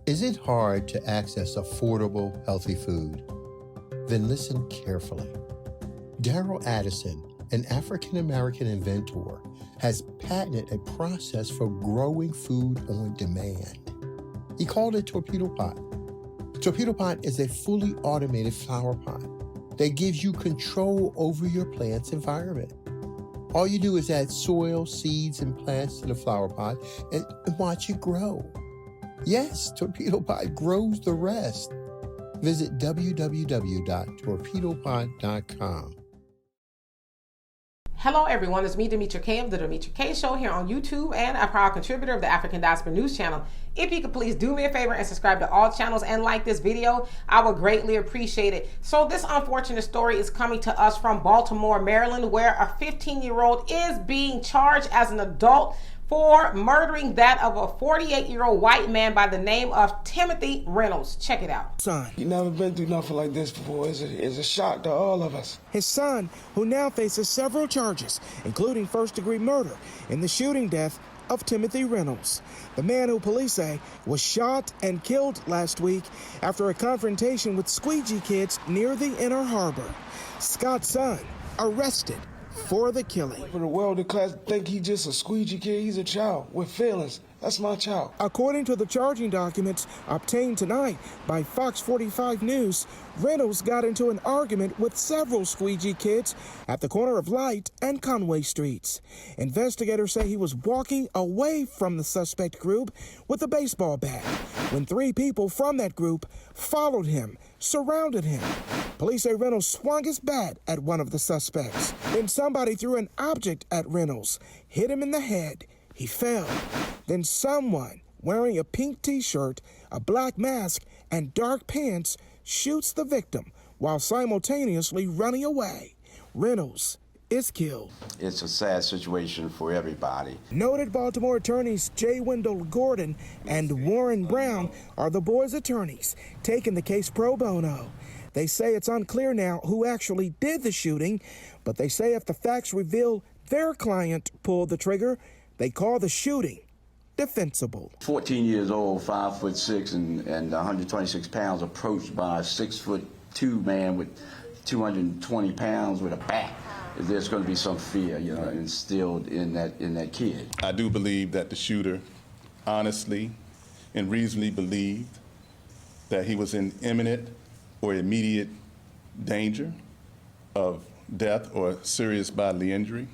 Is it hard to access affordable, healthy food? Then listen carefully. Daryl Addison, an African-American inventor, has patented a process for growing food on demand. He called it Torpedo Pot. Torpedo Pot is a fully automated flower pot that gives you control over your plant's environment. All you do is add soil, seeds, and plants to the flower pot and watch it grow. Yes, Torpedo Pot grows the rest. Visit www.torpedopot.com. Hello everyone, it's me, Demetria K of The Demetria K Show here on YouTube and a proud contributor of the African Diaspora News Channel. If you could please do me a favor and subscribe to all channels and like this video, I would greatly appreciate it. So this unfortunate story is coming to us from Baltimore, Maryland, where a 15-year-old is being charged as an adult for murdering that of a 48-year-old white man by the name of Timothy Reynolds. Check it out. Son. You never been through nothing like this before. It's a shock to all of us. His son, who now faces several charges, including first-degree murder in the shooting death of Timothy Reynolds, the man who police say was shot and killed last week after a confrontation with squeegee kids near the Inner Harbor. Scott's son arrested for the killing. For the world in class think he just a squeegee kid, he's a child with feelings. That's my child. According to the charging documents obtained tonight by Fox 45 News, Reynolds got into an argument with several squeegee kids at the corner of Light and Conway Streets. Investigators say he was walking away from the suspect group with a baseball bat when three people from that group followed him, surrounded him. Police say Reynolds swung his bat at one of the suspects. Then somebody threw an object at Reynolds, hit him in the head. He fell. Then someone wearing a pink t-shirt, a black mask, and dark pants shoots the victim while simultaneously running away. Reynolds is killed. It's a sad situation for everybody. Noted Baltimore attorneys J. Wendell Gordon and Warren Brown are the boys' attorneys taking the case pro bono. They say it's unclear now who actually did the shooting, but they say if the facts reveal their client pulled the trigger, they call the shooting defensible. 14 years old, 5'6" and 126 pounds, approached by a 6'2" man with 220 pounds with a bat. There's going to be some fear, instilled in that kid. I do believe that the shooter honestly and reasonably believed that he was in imminent or immediate danger of death or serious bodily injury.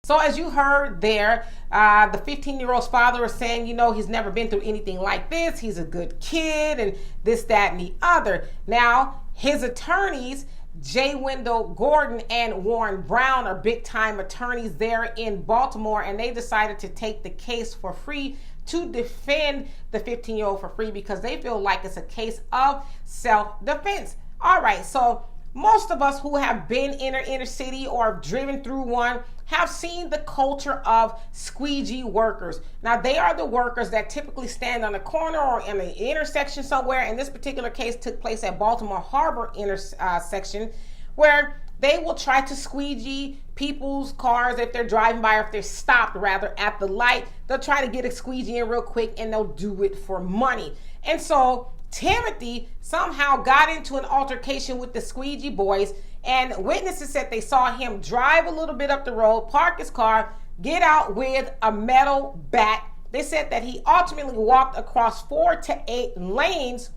So as you heard there, the 15-year-old's father is saying, he's never been through anything like this. He's a good kid and this, that, and the other. Now, his attorneys, J. Wendell Gordon and Warren Brown, are big-time attorneys there in Baltimore, and they decided to take the case for free to defend the 15-year-old for free because they feel like it's a case of self-defense. All right, so most of us who have been in an inner city or have driven through one have seen the culture of squeegee workers. Now, they are the workers that typically stand on a corner or in an intersection somewhere. In this particular case, took place at Baltimore Harbor intersection, where they will try to squeegee people's cars if they're driving by, or if they're stopped rather at the light. They'll try to get a squeegee in real quick and they'll do it for money. And so Timothy somehow got into an altercation with the squeegee boys, and witnesses said they saw him drive a little bit up the road, park his car, get out with a metal bat. They said that he ultimately walked across 4 to 8 lanes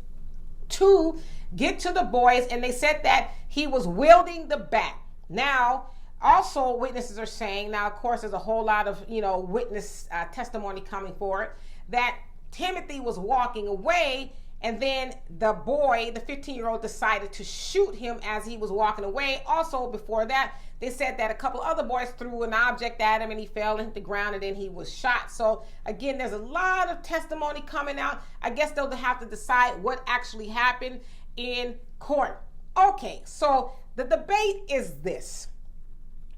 to get to the boys, and they said that he was wielding the bat. Now, also witnesses are saying, now of course there's a whole lot of witness testimony coming forward, that Timothy was walking away, and then the boy, the 15-year-old, decided to shoot him as he was walking away. Also, before that, they said that a couple other boys threw an object at him and he fell and hit the ground, and then he was shot. So again, there's a lot of testimony coming out. I guess they'll have to decide what actually happened in court. Okay, so the debate is this.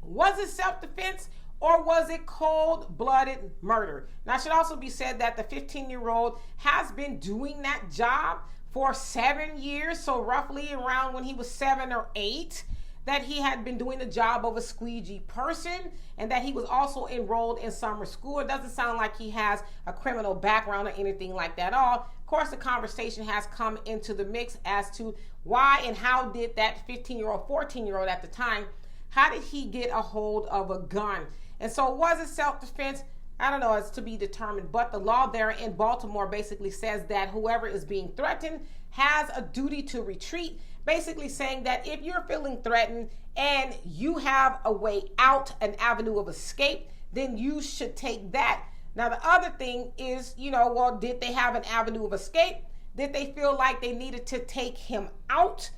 Was it self-defense, or was it cold-blooded murder? Now, it should also be said that the 15-year-old has been doing that job for 7 years, so roughly around when he was 7 or 8. that he had been doing the job of a squeegee person and that he was also enrolled in summer school. It doesn't sound like he has a criminal background or anything like that at all. Of course, the conversation has come into the mix as to why and how did that 15-year-old, 14-year-old at the time, how did he get a hold of a gun? And so was it self-defense? I don't know, it's to be determined, but the law there in Baltimore basically says that whoever is being threatened has a duty to retreat, basically saying that if you're feeling threatened and you have a way out, an avenue of escape, then you should take that. Now, the other thing is, well, did they have an avenue of escape? Did they feel like they needed to take him out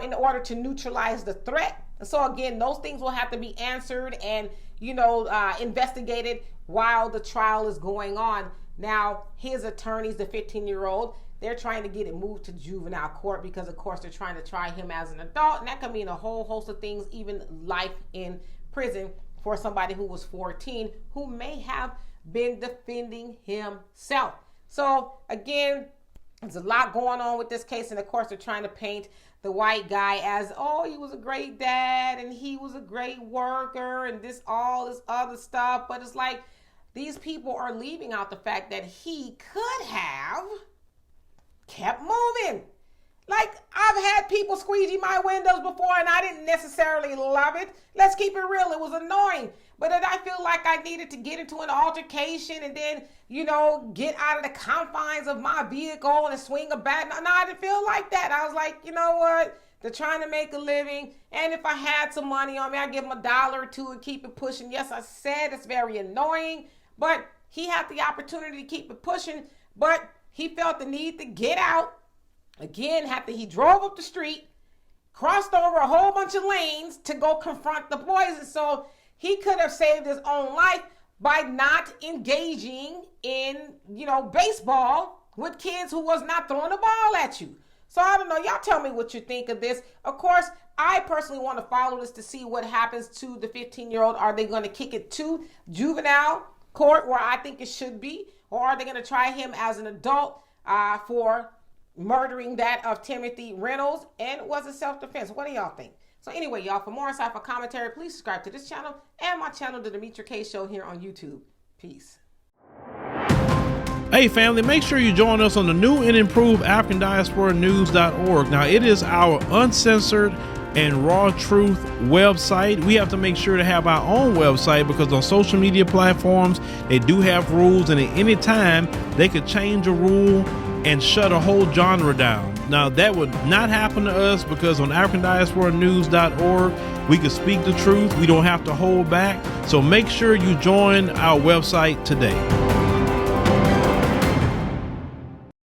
in order to neutralize the threat? And so again, those things will have to be answered and, investigated while the trial is going on. Now, his attorneys, the 15-year-old, they're trying to get it moved to juvenile court because, of course, they're trying to try him as an adult. And that could mean a whole host of things, even life in prison for somebody who was 14, who may have been defending himself. So, again, there's a lot going on with this case. And, of course, they're trying to paint the white guy as, oh, he was a great dad and he was a great worker and all this other stuff. But it's like these people are leaving out the fact that he could have kept moving. Like, I've had people squeegee my windows before and I didn't necessarily love it. Let's keep it real. It was annoying. But did I feel like I needed to get into an altercation and then, get out of the confines of my vehicle and swing a bat? No, I didn't feel like that. I was like, you know what? They're trying to make a living. And if I had some money on me, I'd give them $1 or $2 and keep it pushing. Yes, I said it's very annoying, but he had the opportunity to keep it pushing, but he felt the need to get out. Again, after he drove up the street, crossed over a whole bunch of lanes to go confront the boys. And so he could have saved his own life by not engaging in, baseball with kids who was not throwing a ball at you. So I don't know. Y'all tell me what you think of this. Of course, I personally want to follow this to see what happens to the 15-year-old. Are they going to kick it to juvenile court where I think it should be? Or are they going to try him as an adult for murdering that of Timothy Reynolds? And was it self-defense? What do y'all think? So anyway, y'all, for more insightful commentary, please subscribe to this channel and my channel, The Demetra K Show, here on YouTube. Peace. Hey family, make sure you join us on the new and improved AfricanDiasporaNews.org. Now, it is our uncensored and raw truth website. We have to make sure to have our own website because on social media platforms, they do have rules, and at any time they could change a rule and shut a whole genre down. Now, that would not happen to us because on AfricanDiasporaNews.org, we can speak the truth. We don't have to hold back. So make sure you join our website today.